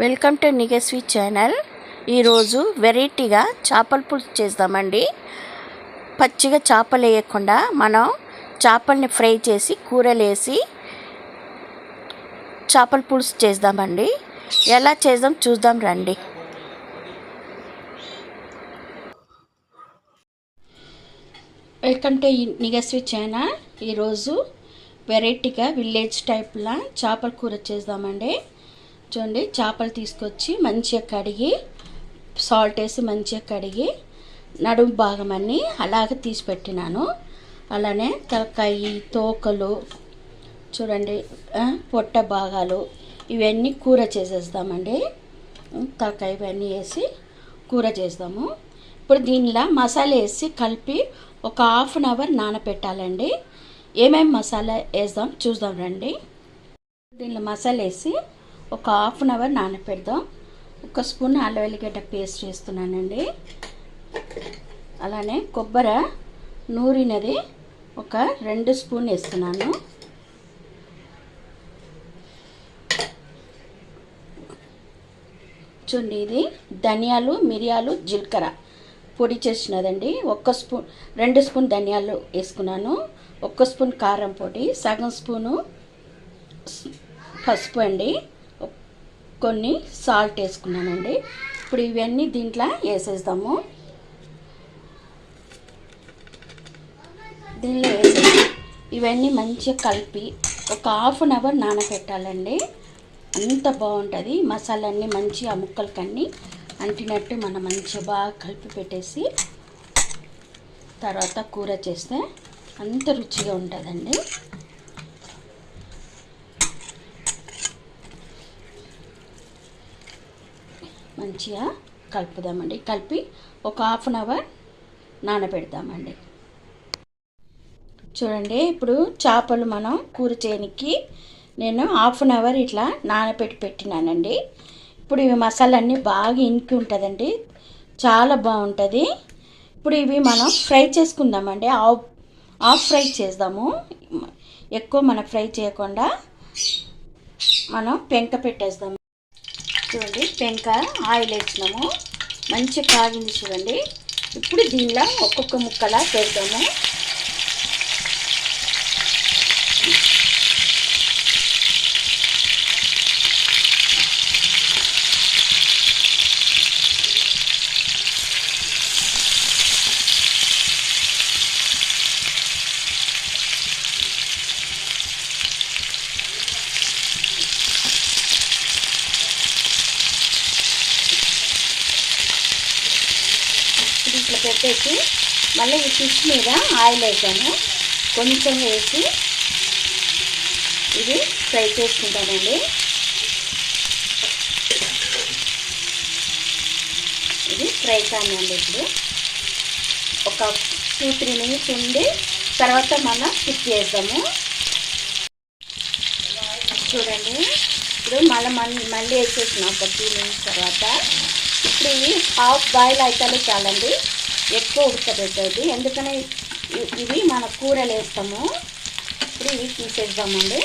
Welcome to Nigaswi channel. ఈరోజు వెరైటీగా చేపల పులుసు చేద్దామండి. పచ్చిగా చేపలు వేయకుండా మనం చేపల్ని ఫ్రై చేసి కూరలు వేసి చేపల పులుసు చేద్దామండి. ఎలా చేద్దాం చూద్దాం రండి. Welcome to Nigaswi channel. ఈరోజు వెరైటీగా విలేజ్ టైప్లా చేపల కూర చేద్దామండి. చూడండి, చేపలు తీసుకొచ్చి మంచిగా కడిగి సాల్ట్ వేసి మంచిగా కడిగి నడుము భాగం అన్నీ అలాగే తీసి పెట్టినాను. అలానే తలకాయ, తోకలు, చూడండి పొట్ట భాగాలు ఇవన్నీ కూర చేసేద్దామండి. తలకాయ ఇవన్నీ వేసి కూర చేద్దాము. ఇప్పుడు దీనిలో మసాలా వేసి కలిపి ఒక హాఫ్ అన్ అవర్ నానబెట్టాలండి. ఏమేమి మసాలా వేద్దాం చూద్దాం రండి. దీనిలో మసాలా వేసి ఒక హాఫ్ అన్ అవర్ నానబెడదాం. ఒక స్పూన్ అల్లం వెల్లిగడ్డ పేస్ట్ వేస్తున్నానండి. అలానే కొబ్బరి నూరినది ఒక 2 స్పూన్ వేస్తున్నాను. చూడండి, ఇది ధనియాలు, మిరియాలు, జీలకర్ర పొడి చేసినదండి. 2 స్పూన్ ధనియాలు వేసుకున్నాను. 1 స్పూన్ కారం పొడి, సగం స్పూను పసుపు అండి, కొన్ని సాల్ట్ వేసుకున్నానండి. ఇప్పుడు ఇవన్నీ దీంట్లో వేసేద్దాము. దీనిలో వేసేసి ఇవన్నీ మంచిగా కలిపి ఒక హాఫ్ అన్ అవర్ నానబెట్టాలండి. అంత బాగుంటుంది. మసాలా అన్నీ మంచిగా ఆ ముక్కలకన్నీ అంటినట్టు మనం మంచిగా బాగా కలిపి పెట్టేసి తర్వాత కూర చేస్తే అంత రుచిగా ఉంటుందండి. మంచిగా కలుపుదామండి. కలిపి ఒక హాఫ్ అన్ అవర్ నానబెడదామండి. చూడండి, ఇప్పుడు చేపలు మనం కూర చేయడానికి నేను హాఫ్ అన్ అవర్ ఇట్లా పెట్టినానండి. ఇప్పుడు ఇవి మసాలా అన్నీ బాగా ఇంకి ఉంటుందండి, చాలా బాగుంటుంది. ఇప్పుడు ఇవి మనం ఫ్రై చేసుకుందామండి. హాఫ్ ఫ్రై చేద్దాము. ఎక్కువ మనం ఫ్రై చేయకుండా మనం పెంక పెట్టేద్దాము. చూడండి, పెంక ఆయిల్ వేసినాము, మంచిగా కాగింది చూడండి. ఇప్పుడు దీనిలో ఒక్కొక్క ముక్కలా పెడదాము. ఇట్లా పెట్టేసి మళ్ళీ ఈ ఫిష్ మీద ఆయిల్ వేసాను, కొంచెం వేసి ఇది ఫ్రై చేసుకుంటానండి. ఇది ఫ్రై కానివ్వండి. ఇప్పుడు ఒక 2-3 మినిట్స్ ఉండి తర్వాత మనం కుక్ చేద్దాము. చూడండి, ఇప్పుడు మళ్ళీ వేసేసిన ఒక 2 మినిట్స్ తర్వాత ఇప్పుడు ఇవి హాఫ్ బాయిల్ అయితేనే చాలండి, ఎక్కువ ఉడకబెట్టేది. ఎందుకని ఇవి మన కూరలు వేస్తాము. ఇప్పుడు ఇవి తీసేద్దామండి.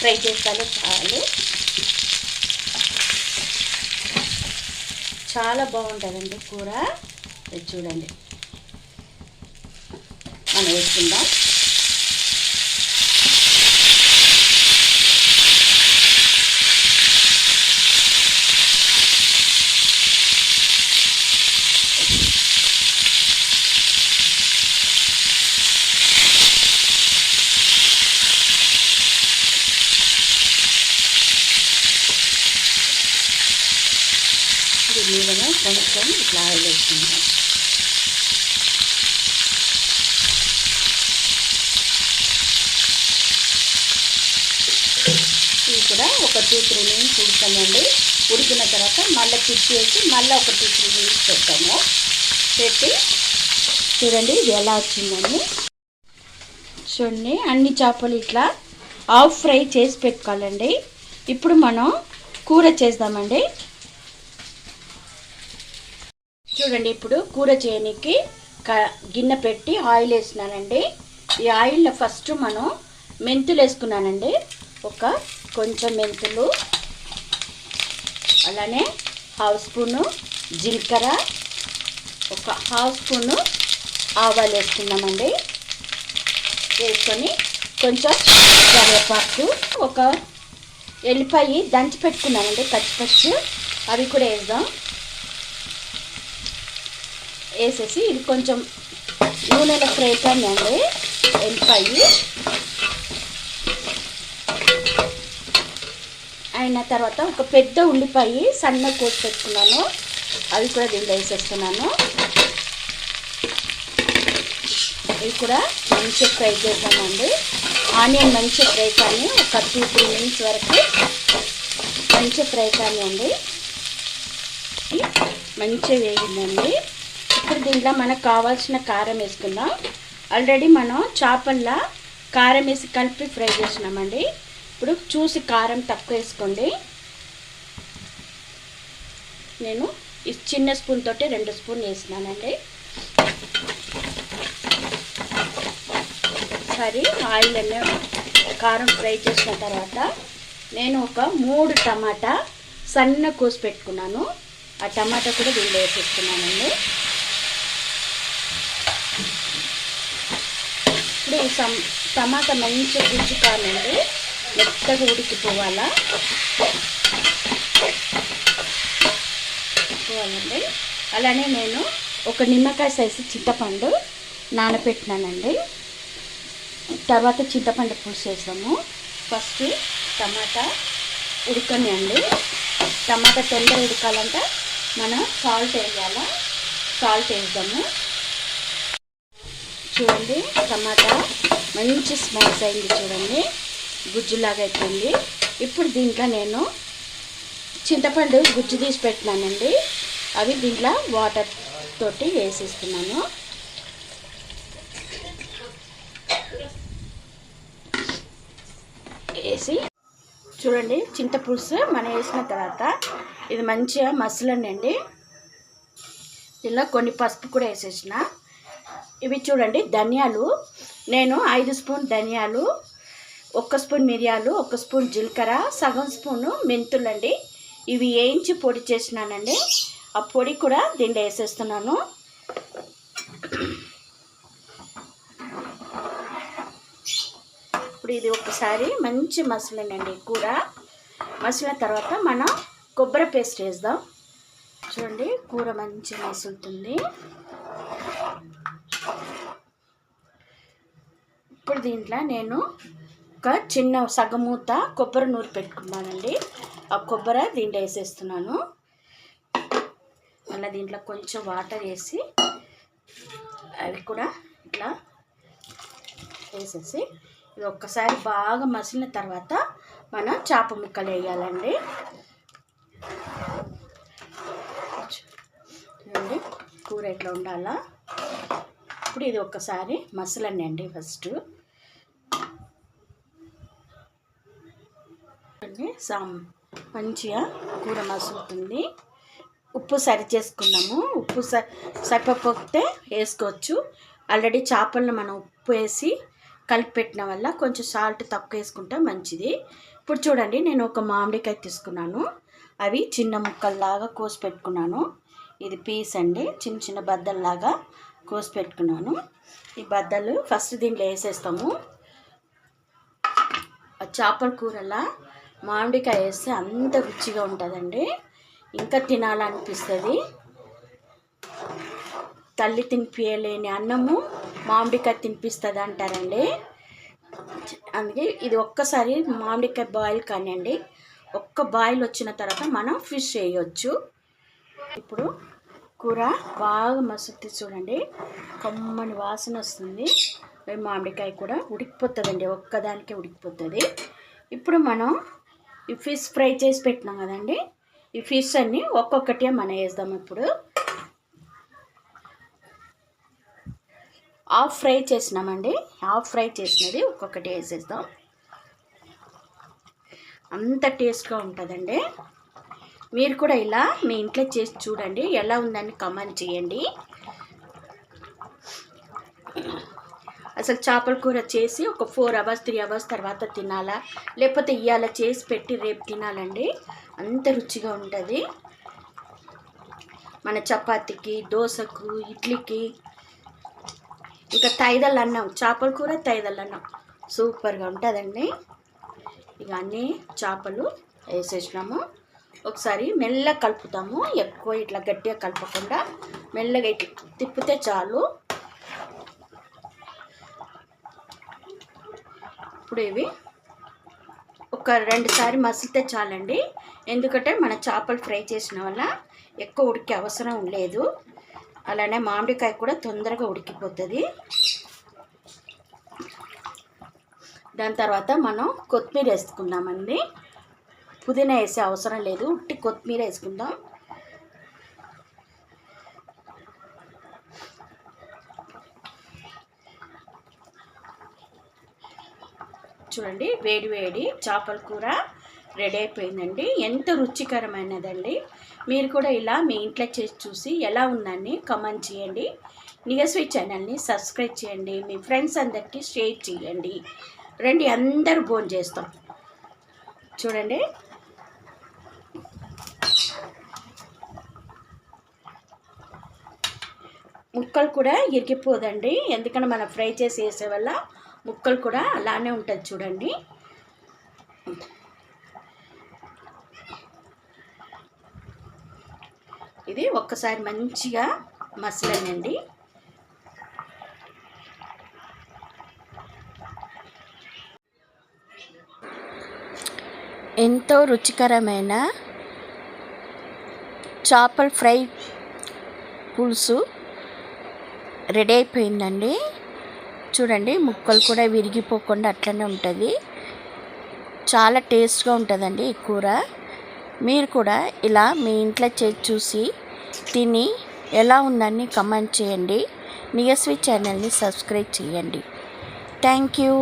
ఫ్రై చేస్తాను చాలు. చాలా బాగుంటుందండి కూర. చూడండి, మనం వేసుకుందాం. దీని మీద కొంచెం ఇట్లా ఆయిల్ వేసుకుందాం. ఇది కూడా ఒక 2-3 మినిట్స్ ఉడకాలండి. ఉడికిన తర్వాత మళ్ళీ తిప్పేసి మళ్ళీ ఒక 2-3 మినిట్స్ పెడతాము. పెట్టి చూడండి ఇది ఎలా వచ్చిందని. చూడండి, అన్ని చేపలు ఇట్లా హాఫ్ ఫ్రై చేసి పెట్టుకోవాలండి. ఇప్పుడు మనం కూర చేద్దామండి. చూడండి, ఇప్పుడు కూర చేయడానికి గిన్నె పెట్టి ఆయిల్ వేసినానండి. ఈ ఆయిల్లో ఫస్ట్ మనం మెంతులు వేసుకున్నానండి. కొంచెం మెంతులు, అలానే 1/2 స్పూను జీలకర్ర, 1/2 స్పూను ఆవాలు వేసుకున్నామండి. వేసుకొని కొంచెం కరివేపాకు, ఒక ఎల్లిపాయ దంచి పెట్టుకున్నానండి పచ్చి అవి కూడా వేద్దాం. వేసేసి ఇది కొంచెం నూనెలో ఫ్రై కానివ్వండి. ఎల్లిపాయ అయిన తర్వాత ఒక పెద్ద ఉల్లిపాయ సన్నగా కోసి పెట్టుకున్నాను, అవి కూడా దీంట్లో వేసేస్తున్నాను. ఇవి కూడా మంచిగా ఫ్రై చేద్దామండి. ఆనియన్ మంచిగా ఫ్రై కానీ ఒక 2-3 మినిట్స్ వరకు మంచిగా ఫ్రై కానివ్వండి. మంచిగా వేగిందండి. ఇప్పుడు దీంట్లో మనకు కావాల్సిన కారం వేసుకుందాం. ఆల్రెడీ మనం చేపల్లో కారం వేసి కలిపి ఫ్రై చేసినామండి. ఇప్పుడు చూసి కారం తక్కువ వేసుకోండి. నేను ఈ చిన్న స్పూన్ తోటి 2 స్పూన్ వేసినానండి. ఒకసారి ఆయిల్ కారం ఫ్రై చేసిన తర్వాత నేను ఒక 3 టమాటా సన్న కోసి పెట్టుకున్నాను. ఆ టమాటా కూడా దీనిలో వేసేస్తున్నానండి. ఇప్పుడు ఈ టమాటా మంచిగా గుజ్జు కానండి, మెత్తగా ఉడికిపోవాలండి. అలానే నేను ఒక నిమ్మకాయ సైజు చింతపండు నానబెట్టినానండి. తర్వాత చింతపండు పులుసు వేసాము. ఫస్ట్ టమాటా ఉడకనియండి. టమాటా తొందరగా ఉడకాలంటే మనం సాల్ట్ వేయాలి. సాల్ట్ వేద్దాము. చూడండి, టమాటా మంచి స్మాష్ అయింది. చూడండి, గుజ్జులాగా అయిపోయింది. ఇప్పుడు దీంట్లో నేను చింతపండు గుజ్జు తీసి పెట్టినానండి. అవి దీంట్లో వాటర్ తోటి వేసేస్తున్నాను. వేసి చూడండి, చింతపులుసు మనం వేసిన తర్వాత ఇది మంచిగా మసలండి. ఇలా కొన్ని పసుపు కూడా వేసేసిన. ఇవి చూడండి, ధనియాలు నేను 5 స్పూన్ ధనియాలు, 1 స్పూన్ మిరియాలు, 1 స్పూన్ జీలకర్ర, సగం స్పూను మెంతులండి. ఇవి వేయించి పొడి చేసినానండి. ఆ పొడి కూడా దీంట్లో వేసేస్తున్నాను. ఇప్పుడు ఇది ఒకసారి మంచి మసలనండి. కూర మసిలిన తర్వాత మనం కొబ్బరి పేస్ట్ వేద్దాం. చూడండి, కూర మంచి మసులుతుంది. ఇప్పుడు దీంట్లో నేను ఒక చిన్న సగమూత కొబ్బరి నూరు పెట్టుకున్నానండి. ఆ కొబ్బరి దీంట్లో వేసేస్తున్నాను. మళ్ళీ దీంట్లో కొంచెం వాటర్ వేసి అవి కూడా ఇట్లా వేసేసి ఇది ఒక్కసారి బాగా మసిలిన తర్వాత మనం చేప ముక్కలు వేయాలండి. చూడండి, కూర ఇట్లా ఉండాలా. ఇప్పుడు ఇది ఒక్కసారి మసలండి. ఫస్ట్ మంచిగా కూర మసులుతుంది. ఉప్పు సరి చేసుకున్నాము. ఉప్పు సరిపోతే వేసుకోవచ్చు. ఆల్రెడీ చేపలను మనం ఉప్పు వేసి కలిపి పెట్టిన వల్ల కొంచెం సాల్ట్ తక్కువ వేసుకుంటే మంచిది. ఇప్పుడు చూడండి, నేను ఒక మామిడికాయ తీసుకున్నాను. అవి చిన్న ముక్కల్లాగా కోసి పెట్టుకున్నాను. ఇది పీస్ అండి, చిన్న చిన్న బద్దల్లాగా కోసి పెట్టుకున్నాను. ఈ బద్దలు ఫస్ట్ దీంట్లో వేసేస్తాము. ఆ చేపల కూరలా మామిడికాయ వేస్తే అంత రుచిగా ఉంటుందండి. ఇంకా తినాలనిపిస్తుంది. తల్లి తినిపించలేని అన్నము మామిడికాయ తినిపిస్తుంది అంటారండి. అందుకే ఇది ఒక్కసారి మామిడికాయ బాయిల్ కానివ్వండి. ఒక్క బాయిల్ వచ్చిన తర్వాత మనం ఫిష్ వేయవచ్చు. ఇప్పుడు కూర బాగా మసులుతుంది. చూడండి, కమ్మని వాసన వస్తుంది. మామిడికాయ కూడా ఉడికిపోతుందండి, ఒక్కదానికే ఉడికిపోతుంది. ఇప్పుడు మనం ఈ ఫిష్ ఫ్రై చేసి పెట్టినాం కదండి, ఈ ఫిష్ అన్నీ ఒక్కొక్కటి మనం వేద్దాం. ఇప్పుడు హాఫ్ ఫ్రై చేసినామండి. హాఫ్ ఫ్రై చేసినది ఒక్కొక్కటి వేసేద్దాం. అంత టేస్ట్గా ఉంటుందండి. మీరు కూడా ఇలా మీ ఇంట్లో చేసి చూడండి, ఎలా ఉందని కామెంట్ చేయండి. అసలు చేపల కూర చేసి ఒక 4 అవర్స్ 3 అవర్స్ తర్వాత తినాలా, లేకపోతే ఇవాళ చేసి పెట్టి రేపు తినాలండి. అంత రుచిగా ఉంటుంది. మన చపాతీకి, దోశకు, ఇడ్లీకి, ఇంకా తైదల్ అన్నం, చేపల కూర తైదల్ అన్నం సూపర్గా ఉంటుందండి. ఇక అన్నీ చేపలు వేసేసినాము. ఒకసారి మెల్లగా కలుపుతాము, ఎక్కువ ఇట్లా గట్టిగా కలపకుండా మెల్లగా ఇట్లా తిప్పితే చాలు. ఇప్పుడు ఇవి ఒక 2 సార్లు మసిలితే చాలండి. ఎందుకంటే మన చేపలు ఫ్రై చేసిన వల్ల ఎక్కువ ఉడికే అవసరం లేదు. అలానే మామిడికాయ కూడా తొందరగా ఉడికిపోతుంది. దాని తర్వాత మనం కొత్తిమీర వేసుకుందామండి. పుదీనా వేసే అవసరం లేదు, ఉట్టి కొత్తిమీర వేసుకుందాం. చూడండి, వేడి వేడి చేపల కూర రెడీ అయిపోయిందండి. ఎంత రుచికరమైనదండి. మీరు కూడా ఇలా మీ ఇంట్లో చేసి చూసి ఎలా ఉందని కామెంట్ చేయండి. నిగస్వి ఛానల్ని సబ్స్క్రైబ్ చేయండి. మీ ఫ్రెండ్స్ అందరికీ షేర్ చేయండి. రండి, అందరూ భోజనం చేస్తాం. చూడండి, ముక్కలు కూడా ఇరిగిపోదండి. ఎందుకంటే మనం ఫ్రై చేసి వేసే వల్ల ముక్కలు కూడా అలానే ఉంటుంది. చూడండి, ఇది ఒక్కసారి మంచిగా మసలనండి. ఎంతో రుచికరమైన చేపల ఫ్రై పులుసు రెడీ అయిపోయిందండి. చూడండి, ముక్కలు కూడా విరిగిపోకుండా అట్లనే ఉంటుంది. చాలా టేస్ట్గా ఉంటుందండి ఈ కూర. మీరు కూడా ఇలా మీ ఇంట్లో చేసి చూసి తిని ఎలా ఉందని కామెంట్ చేయండి. నిగస్వి ఛానల్ని సబ్స్క్రైబ్ చేయండి. Thank you.